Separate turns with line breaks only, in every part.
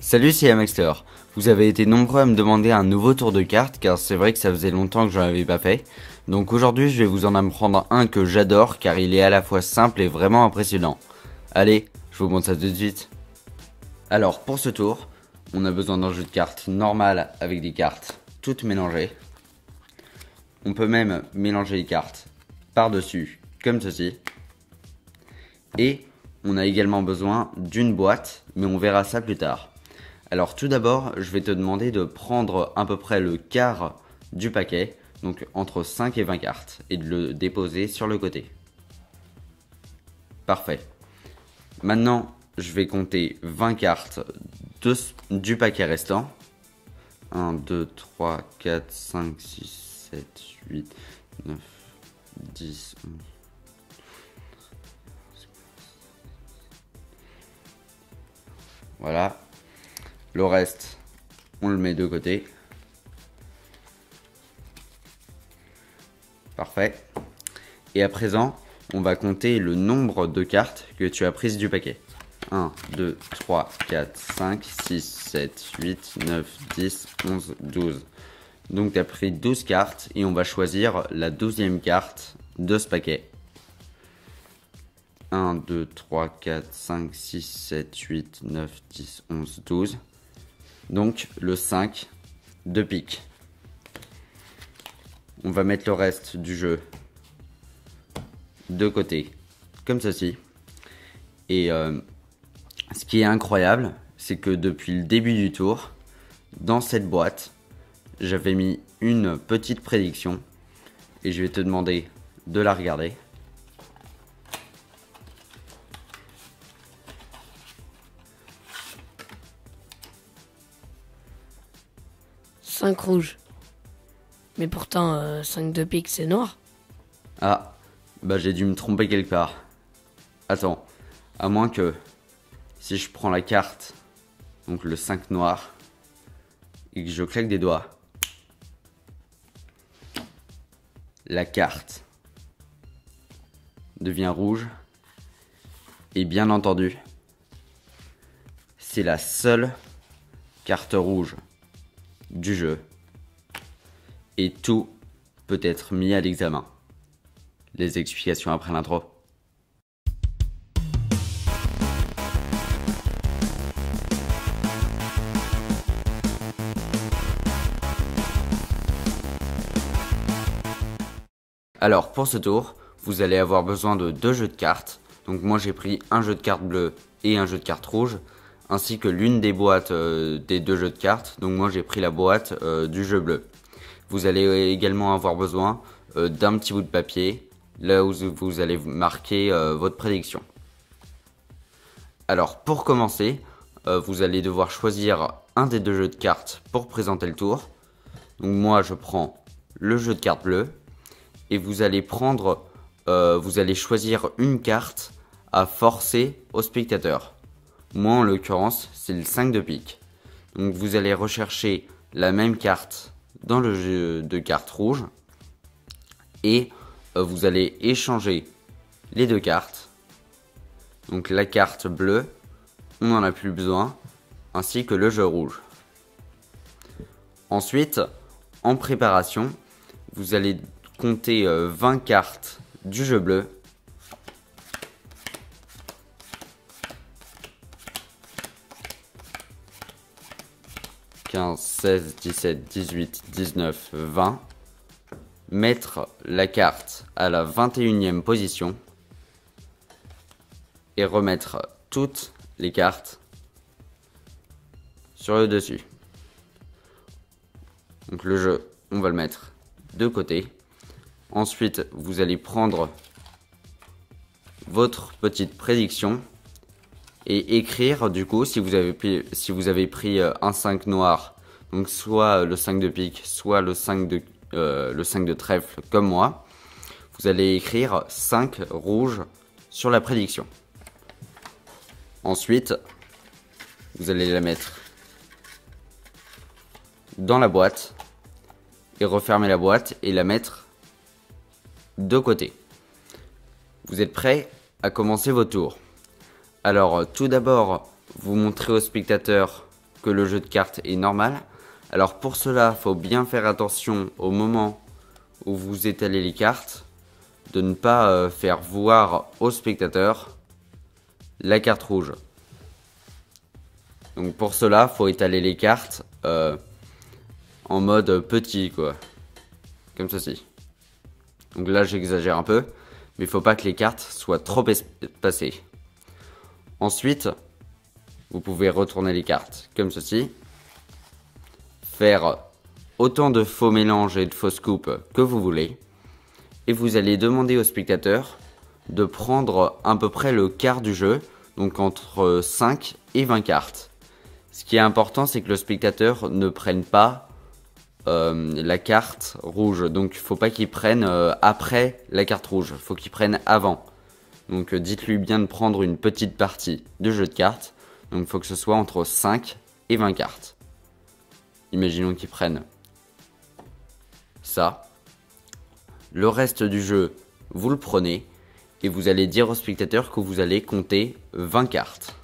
Salut, c'est Amaxter. Vous avez été nombreux à me demander un nouveau tour de cartes car c'est vrai que ça faisait longtemps que j'en avais pas fait. Donc aujourd'hui je vais vous en apprendre un que j'adore car il est à la fois simple et vraiment impressionnant. Allez, je vous montre ça tout de suite. Alors pour ce tour, on a besoin d'un jeu de cartes normal avec des cartes toutes mélangées. On peut même mélanger les cartes par-dessus comme ceci. Et on a également besoin d'une boîte, mais on verra ça plus tard. Alors tout d'abord, je vais te demander de prendre à peu près le quart du paquet, donc entre 5 et 20 cartes, et de le déposer sur le côté. Parfait. Maintenant, je vais compter 20 cartes du paquet restant. 1, 2, 3, 4, 5, 6, 7, 8, 9, 10, 11. Voilà. Le reste, on le met de côté. Parfait. Et à présent, on va compter le nombre de cartes que tu as prises du paquet. 1, 2, 3, 4, 5, 6, 7, 8, 9, 10, 11, 12. Donc tu as pris 12 cartes et on va choisir la 12e carte de ce paquet. 1, 2, 3, 4, 5, 6, 7, 8, 9, 10, 11, 12. Donc le 5 de pique. On va mettre le reste du jeu de côté, comme ceci. Et ce qui est incroyable, c'est que depuis le début du tour, dans cette boîte, j'avais mis une petite prédiction. Et je vais te demander de la regarder.
Cinq rouges. Mais pourtant, 5 de pique, c'est noir.
Ah, bah j'ai dû me tromper quelque part. Attends, à moins que si je prends la carte, donc le 5 noir, et que je claque des doigts, la carte devient rouge. Et bien entendu, c'est la seule carte rouge du jeu. Et tout peut être mis à l'examen. Les explications après l'intro. Alors pour ce tour, vous allez avoir besoin de deux jeux de cartes. Donc moi j'ai pris un jeu de cartes bleu et un jeu de cartes rouge, ainsi que l'une des boîtes des deux jeux de cartes. Donc moi j'ai pris la boîte du jeu bleu. Vous allez également avoir besoin d'un petit bout de papier, là où vous allez marquer votre prédiction. Alors pour commencer, vous allez devoir choisir un des deux jeux de cartes pour présenter le tour. Donc moi je prends le jeu de cartes bleu. Et vous allez choisir une carte à forcer au spectateur. Moi en l'occurrence c'est le 5 de pique. Donc vous allez rechercher la même carte dans le jeu de cartes rouges. Et vous allez échanger les deux cartes. Donc la carte bleue, on n'en a plus besoin, ainsi que le jeu rouge. Ensuite, en préparation, vous allez compter 20 cartes du jeu bleu. « 15, 16, 17, 18, 19, 20 ». Mettre la carte à la 21e position. Et remettre toutes les cartes sur le dessus. Donc le jeu, on va le mettre de côté. Ensuite, vous allez prendre votre petite prédiction et écrire du coup si vous avez pris un 5 noir, donc soit le 5 de pique, soit le 5 de trèfle comme moi. Vous allez écrire 5 rouges sur la prédiction. Ensuite, vous allez la mettre dans la boîte et refermer la boîte et la mettre de côté. Vous êtes prêts à commencer vos tours. Alors tout d'abord, vous montrez au spectateur que le jeu de cartes est normal. Alors pour cela, faut bien faire attention au moment où vous étalez les cartes, de ne pas faire voir au spectateur la carte rouge. Donc pour cela, faut étaler les cartes en mode petit, quoi. Comme ceci. Donc là, j'exagère un peu, mais il faut pas que les cartes soient trop espacées. Ensuite, vous pouvez retourner les cartes comme ceci. Faire autant de faux mélanges et de fausses coupes que vous voulez. Et vous allez demander au spectateur de prendre à peu près le quart du jeu, donc entre 5 et 20 cartes. Ce qui est important, c'est que le spectateur ne prenne pas la carte rouge. Donc il ne faut pas qu'il prenne après la carte rouge, il faut qu'il prenne avant. Donc dites-lui bien de prendre une petite partie de jeu de cartes. Donc il faut que ce soit entre 5 et 20 cartes. Imaginons qu'il prenne ça. Le reste du jeu, vous le prenez et vous allez dire au spectateur que vous allez compter 20 cartes.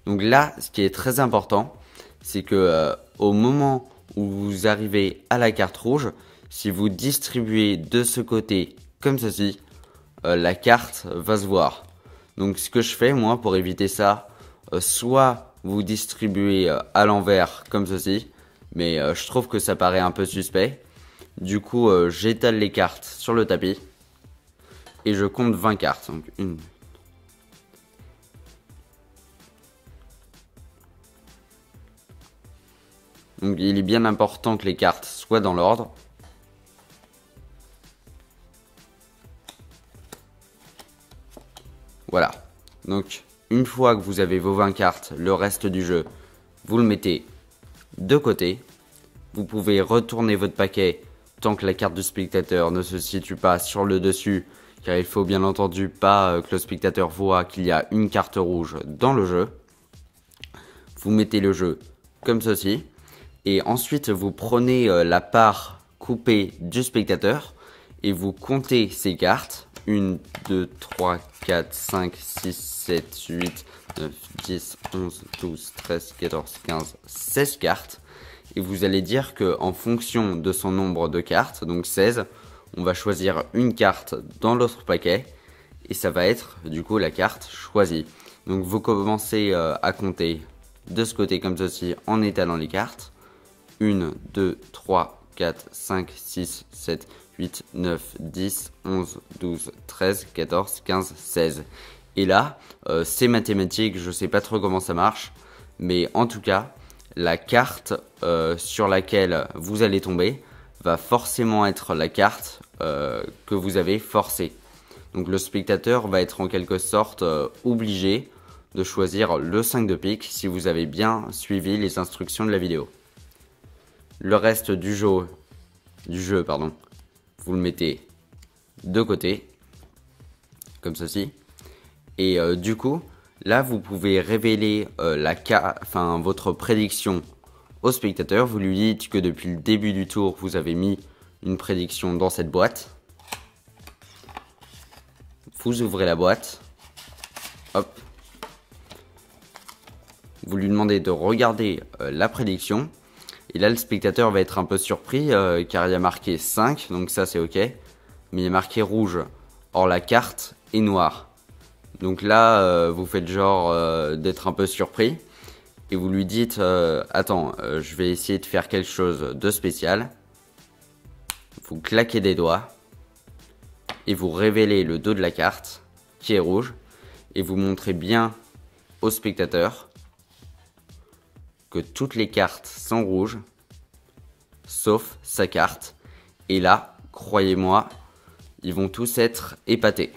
Donc là, ce qui est très important, c'est que au moment où vous arrivez à la carte rouge, si vous distribuez de ce côté comme ceci, la carte va se voir. Donc ce que je fais moi pour éviter ça, soit vous distribuez à l'envers comme ceci, mais je trouve que ça paraît un peu suspect. Du coup, j'étale les cartes sur le tapis et je compte 20 cartes. Donc une. Donc il est bien important que les cartes soient dans l'ordre. Voilà. Donc une fois que vous avez vos 20 cartes, le reste du jeu, vous le mettez de côté. Vous pouvez retourner votre paquet tant que la carte du spectateur ne se situe pas sur le dessus, car il faut bien entendu pas que le spectateur voit qu'il y a une carte rouge dans le jeu. Vous mettez le jeu comme ceci. Et ensuite, vous prenez la part coupée du spectateur et vous comptez ces cartes. 1, 2, 3, 4, 5, 6, 7, 8, 9, 10, 11, 12, 13, 14, 15, 16 cartes. Et vous allez dire qu'en fonction de son nombre de cartes, donc 16, on va choisir une carte dans l'autre paquet. Et ça va être du coup la carte choisie. Donc vous commencez à compter de ce côté comme ceci en étalant les cartes. 1, 2, 3, 4, 5, 6, 7, 8, 9, 10, 11, 12, 13, 14, 15, 16. Et là, c'est mathématique, je sais pas trop comment ça marche. Mais en tout cas, la carte sur laquelle vous allez tomber va forcément être la carte que vous avez forcée. Donc le spectateur va être en quelque sorte obligé de choisir le 5 de pique si vous avez bien suivi les instructions de la vidéo. Le reste du jeu, vous le mettez de côté, comme ceci. Et du coup, là, vous pouvez révéler votre prédiction au spectateur. Vous lui dites que depuis le début du tour, vous avez mis une prédiction dans cette boîte. Vous ouvrez la boîte. Hop. Vous lui demandez de regarder la prédiction. Et là, le spectateur va être un peu surpris car il y a marqué 5, donc ça c'est ok. Mais il y a marqué rouge. Or, la carte est noire. Donc là, vous faites genre d'être un peu surpris. Et vous lui dites, attends, je vais essayer de faire quelque chose de spécial. Vous claquez des doigts. Et vous révélez le dos de la carte, qui est rouge. Et vous montrez bien au spectateur que toutes les cartes sont rouges, sauf sa carte. Et là, croyez-moi, ils vont tous être épatés.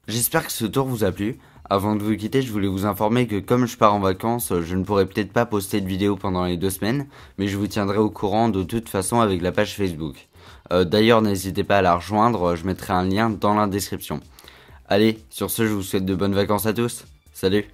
J'espère que ce tour vous a plu. Avant de vous quitter, je voulais vous informer que comme je pars en vacances, je ne pourrai peut-être pas poster de vidéo pendant les 2 semaines, mais je vous tiendrai au courant de toute façon avec la page Facebook. D'ailleurs, n'hésitez pas à la rejoindre, je mettrai un lien dans la description. Allez, sur ce, je vous souhaite de bonnes vacances à tous. Salut!